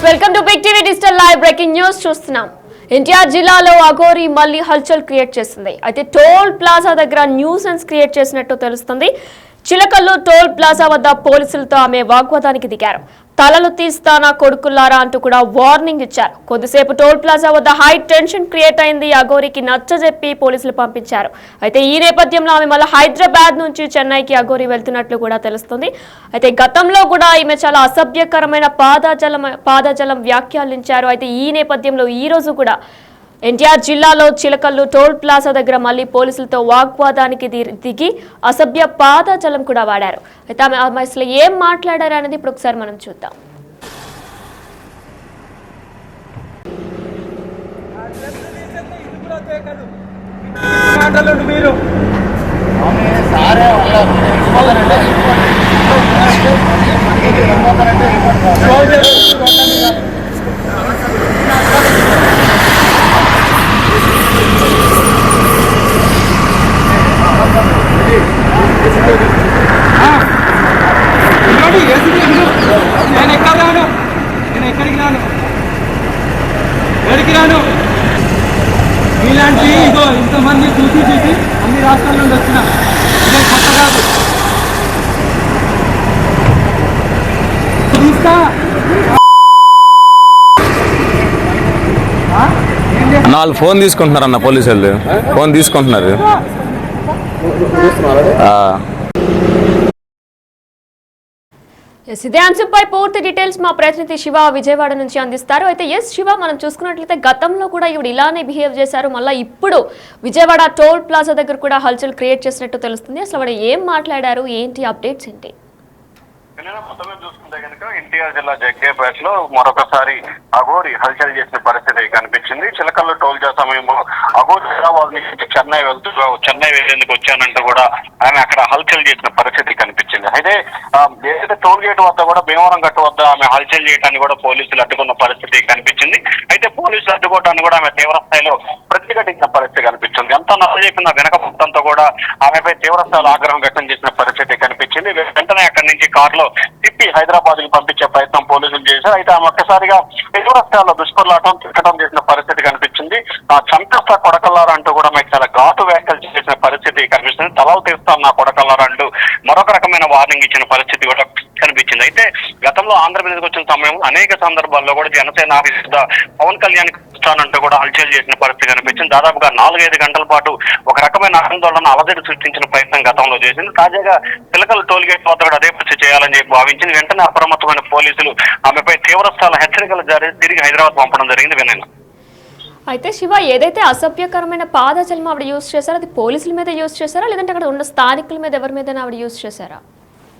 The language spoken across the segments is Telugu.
Welcome to big TV digital live breaking news చూస్తున్నాం. ఎన్టీఆర్ జిల్లాలో అఘోరి మళ్ళీ హల్చల్ క్రియేట్ చేస్తుంది. అయితే టోల్ ప్లాజా దగ్గర న్యూసెన్స్ క్రియేట్ చేసినట్టు తెలుస్తుంది. చిలకల్లు టోల్ ప్లాజా వద్ద పోలీసులతో ఆమె వాగ్వాదానికి దిగారు. తలలు తీస్తానా కొడుకుల్లారా అంటూ కూడా వార్నింగ్ ఇచ్చారు. కొద్దిసేపు టోల్ ప్లాజా వద్ద హై టెన్షన్ క్రియేట్ అయింది. అఘోరికి నచ్చజెప్పి పోలీసులు పంపించారు. అయితే ఈ నేపథ్యంలో ఆమె మళ్ళీ హైదరాబాద్ నుంచి చెన్నైకి అఘోరి వెళ్తున్నట్లు కూడా తెలుస్తుంది. అయితే గతంలో కూడా ఈమె చాలా అసభ్యకరమైన పాదజలం వ్యాఖ్యానించారు. అయితే ఈ నేపథ్యంలో ఈ రోజు కూడా ఎన్టీఆర్ జిల్లాలో చిలకల్లు టోల్ ప్లాజా దగ్గర మళ్ళీ పోలీసులతో వాగ్వాదానికి దిగి అసభ్య పాదజలం కూడా వాడారు. అయితే ఆమె అసలు ఏం మాట్లాడారు అనేది ఇప్పుడు ఒకసారి మనం చూద్దాం. ఇలాంటి ఇదో ఇంతమంది చూసి అన్ని రాష్ట్రాల నుండి వచ్చిన ఇదే కొత్త కాదు. వాళ్ళు ఫోన్ తీసుకుంటున్నారన్న పోలీసు వాళ్ళు ఫోన్ తీసుకుంటున్నారు. ఇదే అంశంపై పూర్తి డీటెయిల్స్ మా ప్రతినిధి శివ విజయవాడ నుంచి అందిస్తారు. అయితే శివ, మనం చూసుకున్నట్లయితే గతంలో కూడా ఇవి ఇలానే బిహేవ్ చేశారు. మళ్ళీ ఇప్పుడు విజయవాడ టోల్ ప్లాజా దగ్గర కూడా హల్చల్ క్రియేట్ చేసినట్టు తెలుస్తుంది. అసలు వాడు ఏం మాట్లాడారు, ఏంటి అప్డేట్స్ ఏంటి? చూసుకుంటే కనుక ఎన్టీఆర్ జిల్లా జగ్గేపేటలో మరొకసారి అఘోరి హల్చల్ చేసిన పరిస్థితి కనిపించింది. చిలకల్లు టోల్ ప్లాజా సమయంలో అఘోరి హైదరాబాద్ నుంచి చెన్నై వెళ్లేందుకు వచ్చానంటూ కూడా ఆమె అక్కడ హల్చల్ చేసిన పరిస్థితి కనిపించింది. అయితే ఏదైతే టోల్ గేట్ వద్ద కూడా భీమవరం గట్టు వద్ద ఆమె హల్చల్ చేయడానికి కూడా పోలీసులు అడ్డుకున్న పరిస్థితి కనిపించింది. అయితే పోలీసులు అడ్డుకోవడానికి కూడా ఆమె తీవ్ర స్థాయిలో ప్రతిఘటించిన పరిస్థితి కనిపించింది. ఎంత నచ్చజెప్పిన వెనక మొత్తంతో కూడా ఆమెపై తీవ్ర స్థాయిలో ఆగ్రహం వ్యక్తం చేసిన పరిస్థితి కనిపించింది. వెంటనే అక్కడి నుంచి కారులో తిప్పి హైదరాబాద్ కి పంపించే ప్రయత్నం పోలీసులు చేశారు. అయితే ఆమె ఒక్కసారిగా తీవ్ర స్థాయిలో దుష్కర్లాటం తిట్టడం చేసిన పరిస్థితి కనిపించింది. చంపేస్తా కొడకల్లారా అంటూ కూడా మీకు చాలా ఘాటు వ్యాఖ్యలు చేసిన పరిస్థితి కనిపిస్తుంది. తలలు తీస్తాను నా కొడకల్లారా అంటూ మరొక రకమైన వార్నింగ్ ఇచ్చిన పరిస్థితి కూడా కనిపించింది. అయితే గతంలో ఆంధ్రప్రదేశ్కి వచ్చిన సమయంలో అనేక సందర్భాల్లో కూడా జనసేన విరుద్ధ పవన్ కళ్యాణ్ ఇస్తానంటూ కూడా హల్చల్ చేసిన పరిస్థితి కనిపించింది. దాదాపుగా 4-5 గంటల పాటు ఒక రకమైన ఆందోళన అలజడి సృష్టించిన ప్రయత్నం గతంలో చేసింది. తాజాగా చిలకల టోల్ గేట్ వద్ద కూడా అదే పరిస్థితి చేయాలని చెప్పి భావించింది. వెంటనే అప్రమత్తమైన పోలీసులు ఆమెపై తీవ్ర స్థాయిలో హెచ్చరికలు తిరిగి హైదరాబాద్ పంపడం జరిగింది. వినయన అయితే శివ, ఏదైతే అసభ్యకరమైన పాదజలం ఆవిడ యూజ్ చేశారో అది పోలీసుల మీద యూజ్ చేశారా, లేదంటే అక్కడ ఉన్న స్థానికుల మీద ఎవరి మీద ఆవిడ యూజ్ చేశారా?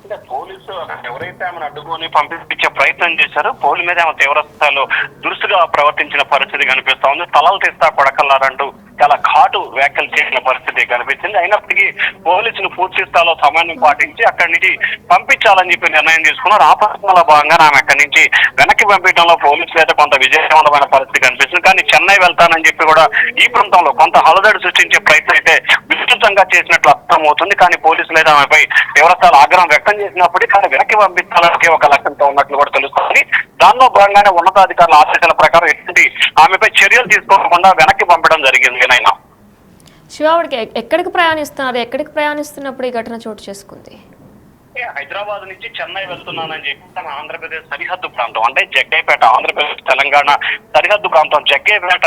అంటే పోలీసు ఎవరైతే ఆమెను అడ్డుకొని పంపించే ప్రయత్నం చేశారో పోలీసు మీద ఆమె తీవ్ర స్థాయిలో దురుసుగా ప్రవర్తించిన పరిస్థితి కనిపిస్తా ఉంది. తలలు తీస్తా కొడకల్లారంటూ చాలా ఘాటు వ్యాఖ్యలు చేసిన పరిస్థితి కనిపించింది. అయినప్పటికీ పోలీసులు పూర్తి స్థాయిలో సమన్వయం పాటించి అక్కడి నుంచి పంపించాలని చెప్పి నిర్ణయం తీసుకున్నారు. ఆ ప్రయత్నంలో భాగంగా ఆమె అక్కడి నుంచి వెనక్కి పంపించడంలో పోలీసులు అయితే కొంత విజయవంతమైన పరిస్థితి కనిపిస్తుంది. కానీ చెన్నై వెళ్తానని చెప్పి కూడా ఈ ప్రాంతంలో కొంత హలదడి సృష్టించే ప్రయత్నం అయితే విస్తృతంగా చేసినట్లు అర్థమవుతుంది. కానీ పోలీసులు అయితే ఆమెపై తీవ్రస్థాయిలో ఆగ్రహం వ్యక్తం చేసినప్పటికీ కానీ వెనక్కి పంపించాలని ఒక లక్ష్యంతో ఉన్నట్లు కూడా తెలుస్తుంది. దానిలో భాగంగానే ఉన్నతాధికారుల ఆదేశాల ప్రకారం ఎటువంటి ఆమెపై చర్యలు తీసుకోకుండా వెనక్కి పంపడం జరిగింది. శివావుడికి ఎక్కడికి ప్రయాణిస్తున్నప్పుడు ఈ ఘటన చోటు చేసుకుంది? హైదరాబాద్ నుంచి చెన్నై వెళ్తున్నానని చెప్పి తన ఆంధ్రప్రదేశ్ సరిహద్దు ప్రాంతం అంటే జగ్గైపేట, ఆంధ్రప్రదేశ్ తెలంగాణ సరిహద్దు ప్రాంతం జగ్గైపేట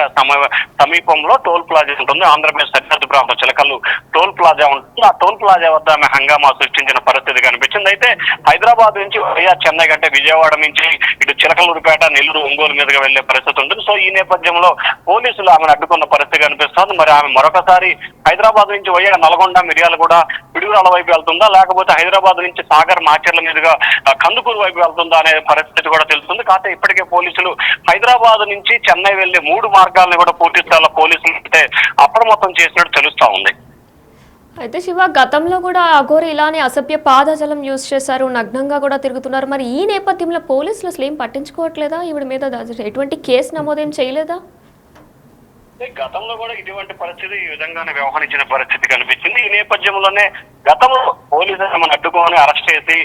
సమీపంలో టోల్ ప్లాజా ఉంటుంది. ఆంధ్రప్రదేశ్ సరిహద్దు ప్రాంతం చిలకల్లు టోల్ ప్లాజా ఉంటుంది. ఆ టోల్ ప్లాజా వద్ద ఆమె హంగామా సృష్టించిన పరిస్థితి కనిపించింది. అయితే హైదరాబాద్ నుంచి చెన్నై కంటే విజయవాడ నుంచి ఇటు చిలకలూరుపేట, నెల్లూరు, ఒంగోలు మీదుగా వెళ్లే పరిస్థితి ఉంటుంది. సో ఈ నేపథ్యంలో పోలీసులు ఆమెను అడ్డుకున్న పరిస్థితి కనిపిస్తుంది. మరి ఆమె మరొకసారి హైదరాబాద్ నుంచి నల్గొండ, మిర్యాలగూడ, పిడుగురాల వైపు వెళ్తుందా, లేకపోతే హైదరాబాద్ నుంచి సాగర్, మాచర్ల మీదుగా కందుకూరు వైపు వెళ్తుందా అనే పరిస్థితి కూడా తెలుస్తుంది. కాకపోతే ఇప్పటికే పోలీసులు హైదరాబాద్ నుంచి చెన్నై వెళ్లే 3 మార్గాలను కూడా పూర్తి స్థాయిలో పోలీసులు అయితే అప్రమత్తం చేసినట్టు తెలుస్తా ఉంది. అయితే శివ, గతంలో కూడా అఘోరి ఇలానే అసభ్య పాదజలం యూజ్ చేశారు, నగ్నంగా కూడా తిరుగుతున్నారు. మరి ఈ నేపథ్యంలో పోలీసులు అసలు ఏం పట్టించుకోవట్లేదా? ఈవిడ మీద ఎటువంటి కేసు నమోదేం చేయలేదా? గతంలో కూడా ఇటువంటి పరిస్థితి ఈ విధంగానే వ్యవహరించిన పరిస్థితి కనిపించింది. ఈ నేపథ్యంలోనే గతంలో పోలీసులు అడ్డుకొని అరెస్ట్ చేసి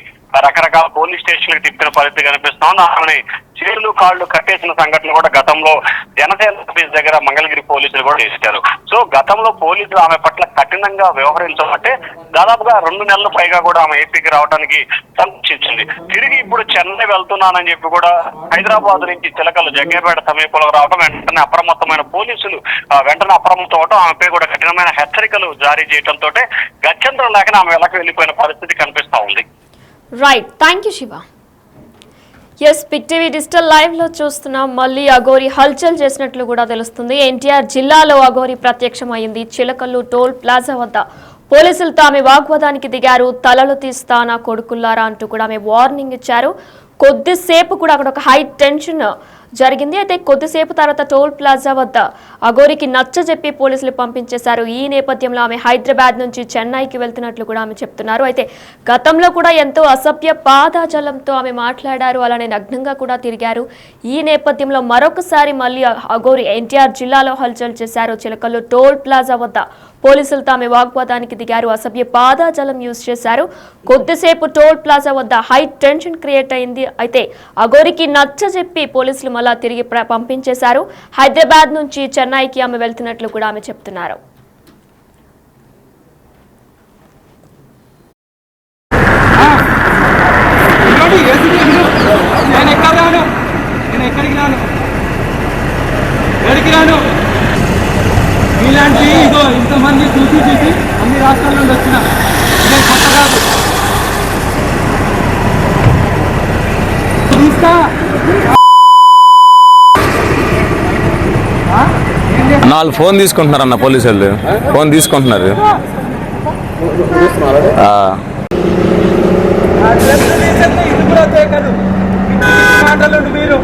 రకరకాల పోలీస్ స్టేషన్లకు తిప్పిన పరిస్థితి కనిపిస్తా ఉంది. ఆమెని చేతులు కాళ్ళు కట్టేసిన సంఘటన కూడా గతంలో జనసేన ఆఫీస్ దగ్గర మంగళగిరి పోలీసులు కూడా చేశారు. సో గతంలో పోలీసులు ఆమె పట్ల కఠినంగా వ్యవహరించబట్టే దాదాపుగా 2 నెలల పైగా కూడా ఆమె ఏపీకి రావడానికి సంకోచించింది. తిరిగి ఇప్పుడు చెన్నై వెళ్తున్నానని చెప్పి కూడా హైదరాబాద్ నుంచి చిలకలు జగ్గేపేట సమీపంలో రావడం వెంటనే అప్రమత్తమైన పోలీసులు వెంటనే అప్రమత్తం అవడం, ఆమెపై కూడా కఠినమైన హెచ్చరికలు జారీ చేయడంతో గత్యంతరం లేక ఆమె వెనక్కి వెళ్లిపోయిన పరిస్థితి కనిపిస్తా ఉంది. Right, thank you Shiva. Yes, big TV digital live లో చూస్తున్నాం. మళ్ళీ అఘోరి హల్చల్ చేసినట్లు కూడా తెలుస్తుంది. ఎన్టీఆర్ జిల్లాలో అఘోరి ప్రత్యక్షమైంది. చిలకల్లు టోల్ ప్లాజా వద్ద పోలీసులతో ఆమె వాగ్వాదానికి దిగారు. తలలు తీస్తా నా కొడుకుల్లారా అంటూ కూడా ఆమె వార్నింగ్ ఇచ్చారు. కొద్దిసేపు కూడా అక్కడ ఒక హై టెన్షన్ జరిగింది. అయితే కొద్దిసేపు తర్వాత టోల్ ప్లాజా వద్ద అఘోరికి నచ్చజెప్పి పోలీసులు పంపించేశారు. ఈ నేపథ్యంలో ఆమె హైదరాబాద్ నుంచి చెన్నైకి వెళ్తున్నట్లు కూడా ఆమె చెప్తున్నారు. అయితే గతంలో కూడా ఎంతో అసభ్య పాదాజలంతో ఆమె మాట్లాడారు, అలానే నగ్నంగా కూడా తిరిగారు. ఈ నేపథ్యంలో మరొకసారి మళ్ళీ అఘోరి ఎన్టీఆర్ జిల్లాలో హల్చల్ చేశారు. చిలకల్లు టోల్ ప్లాజా వద్ద పోలీసులతో ఆమె వాగ్వాదానికి దిగారు. అసభ్య పాదాజలం యూజ్ చేశారు. కొద్దిసేపు టోల్ ప్లాజా వద్ద హై టెన్షన్ క్రియేట్ అయింది. అయితే అఘోరికి నచ్చజెప్పి పోలీసులు మళ్ళా తిరిగి పంపించేశారు. హైదరాబాద్ నుంచి చెన్నైకి ఆమె వెళ్తున్నట్లు కూడా ఆమె చెప్తున్నారు. ఇలాంటి ఇదో ఇంతమంది చూసి అన్ని రాష్ట్రాల నుండి వచ్చిన కొత్త కాదు. నాలుగు ఫోన్ తీసుకుంటున్నారన్న పోలీసు వాళ్ళు. ఫోన్ తీసుకుంటున్నారు. ఇది కూడా కాదు మాటలు మీరు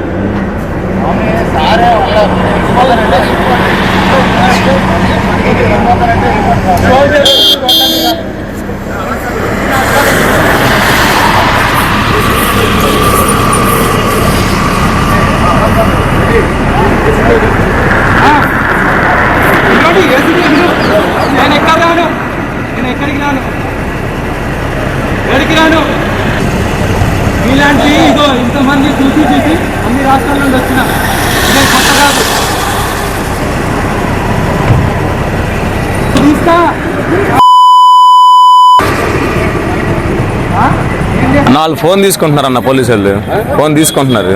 నేను ఎక్కడికి రాను. ఇలాంటి ఇదో ఇంతమంది చూసి అన్ని రాష్ట్రాల నుండి వచ్చిన కొత్త కాదు. నాలుగు ఫోన్ తీసుకుంటున్నారన్న పోలీసు వాళ్ళు. ఫోన్ తీసుకుంటున్నారు.